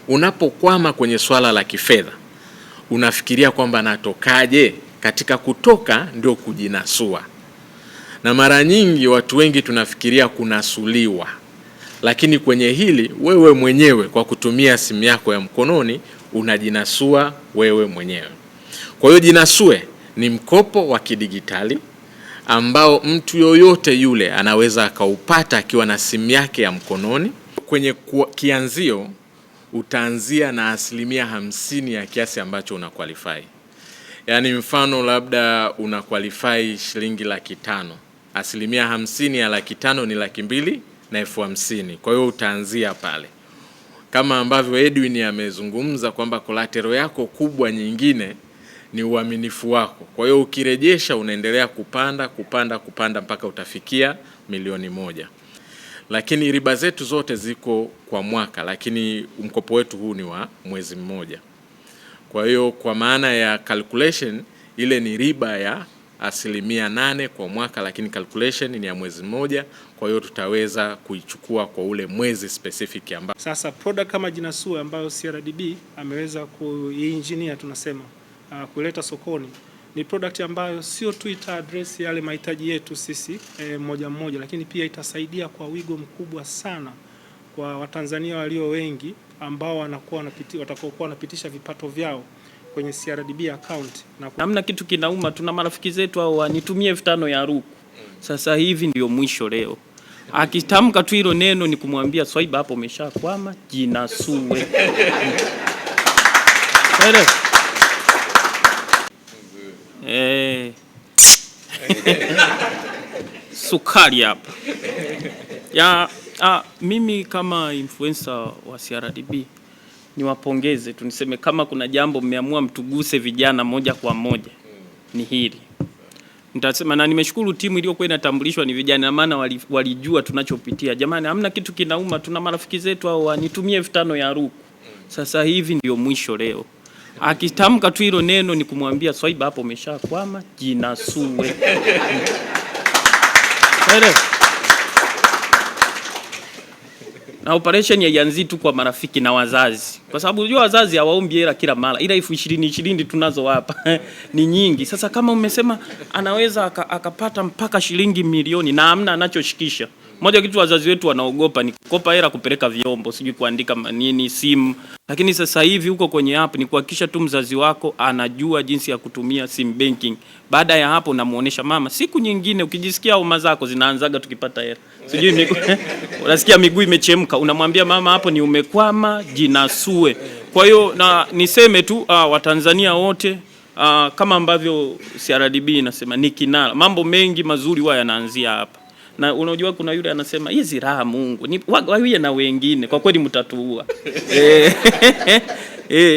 Unapokwama kwenye swala la kifedha, unafikiria kwamba natokaje? Katika kutoka ndio kujinasua. Na mara nyingi watu wengi tunafikiria kunasuliwa. Lakini kwenye hili wewe mwenyewe kwa kutumia simu yako ya mkononi unajinasua wewe mwenyewe. Kwa hiyo Jinasue ni mkopo wa kidigitali ambao mtu yoyote yule anaweza akaupata akiwa na simu yake ya mkononi. Kwenye kianzio utaanzia na 50% ya kiasi ambacho una qualify. Yaani mfano labda una qualify shilingi 500,000. 50% ya 500,000 ni 250,000. Kwa hiyo utaanzia pale. Kama ambavyo Edwin amezungumza kwamba collateral yako kubwa nyingine ni uaminifu wako. Kwa hiyo ukirejesha unaendelea kupanda mpaka utafikia 1,000,000. Lakini riba zetu zote ziko kwa mwaka, lakini mkopo wetu huu ni wa mwezi mmoja. Kwa hiyo kwa maana ya calculation ile ni riba ya 8% kwa mwaka, lakini calculation ni ya mwezi mmoja. Kwa hiyo tutaweza kuichukua kwa ule mwezi specific ambao. Sasa product kama Jinasue ambayo CRDB ameweza kuengineer tunasema kuleta sokoni, ni product ambayo sio tu ita address yale mahitaji yetu sisi mmoja mmoja, lakini pia itasaidia kwa wigo mkubwa sana kwa Watanzania walio wengi ambao watakuwa wanapitisha vipato vyao kwenye CRDB account. Namna kitu kinauma, tuna marafiki zetu hao wanitumie 5,000 ya ruku. Sasa hivi ndio mwisho leo. Akitamka tu hilo neno ni kumwambia Swaiba hapo umeshakwama, Jinasue. Sukari hapa. Mimi kama influencer wa CRDB niwapongeze, tuniseme kama kuna jambo mmeamua mtuguse vijana moja kwa moja ni hili. Nitasema na nimeshukuru timu iliyokuwa inatambulishwa ni vijana, maana walijua tunachopitia. Jamani, hamna kitu kinauma, tuna marafiki zetu hao wanitumie 5,000 ya ruku. Sasa hivi ndio mwisho leo. Akitamka tu hilo neno ni kumwambia Swaiba hapo umeshakwama, Jinasue. Na operation haianzi tu kwa marafiki na wazazi. Kwa sababu unajua wazazi hawaombi hela kila mara. Ila 20,000 tunazo hapa ni nyingi. Sasa kama umesema anaweza akapata mpaka shilingi 1,000,000 na hamna anachoshikisha. Moja kitu wazazi wetu wanaogopa ni kukopa hela kupeleka vyombo, sijui kuandika nini, simu. Lakini sasa hivi huko kwenye app ni kuhakikisha tu mzazi wako anajua jinsi ya kutumia sim banking. Baada ya hapo namuonesha mama, siku nyingine ukijisikia homa zako zinaanzaga tukipata hela. Sijui unasikia miguu imechemka, unamwambia mama hapo ni umekwama, Jinasue. Kwa hiyo na niseme tu Watanzania wote kama ambavyo CRDB inasema ni kinara. Mambo mengi mazuri huwa yanaanzia hapa. Na unajua kuna yule anasema hizi raha Mungu ni wawie na wengine, kwa kweli mtatuua.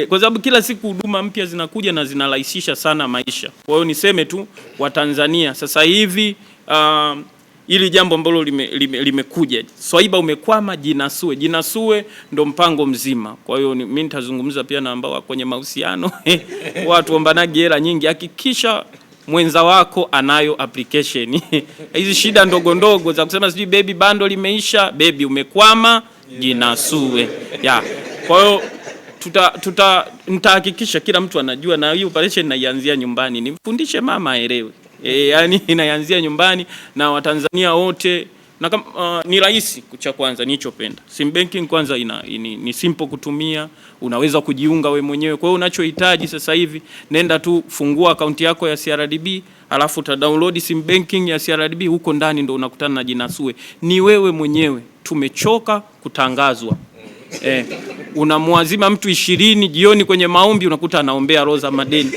Kwa sababu kila siku huduma mpya zinakuja na zinarahisisha sana maisha. Kwa hiyo niseme tu Watanzania sasa hivi ili jambo ambalo limekuja Swaiba umekwama, Jinasue. Jinasue ndo mpango mzima. Kwa hiyo mimi nitazungumza pia na ambao kwenye mahusiano watu ombanagi hela nyingi, hakikisha mwenza wako anayo application. Hizi shida ndogo ndogo za kusema sijui baby bundle limeisha, baby umekwama, Jinasue. Kwa hiyo nitahakikisha kila mtu anajua, na hii operation naianzia nyumbani. Nimfundishe mama aelewe. Yani inaanzia nyumbani na Watanzania wote na ni rahisi. Cha kwanza nilichopenda sim banking kwanza ni simple kutumia, unaweza kujiunga we mwenyewe. Kwa hiyo unachohitaji sasa hivi nenda tu fungua account yako ya CRDB, alafu uta download sim banking ya CRDB, huko ndani ndo unakutana na Jinasue. Ni wewe mwenyewe, tumechoka kutangazwa. Unamwazima mtu 20 jioni kwenye maombi unakuta anaombea roza madeni.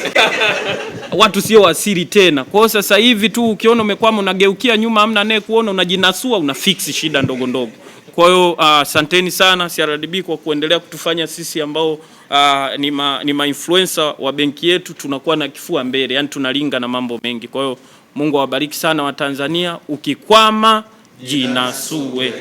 Watu sio wasiri tena. Kwa hiyo sasa hivi tu ukiona umekwama unageukia nyuma, hamna naye kuona, unajinasua, una fix shida ndogo ndogo. Kwa hiyo asanteni sana CRDB kwa kuendelea kutufanya sisi ambao ni ma-influencer wa benki yetu tunakuwa na kifua mbele, yani tunalinga na mambo mengi. Kwa hiyo Mungu awabariki sana Watanzania. Ukikwama, Jinasue.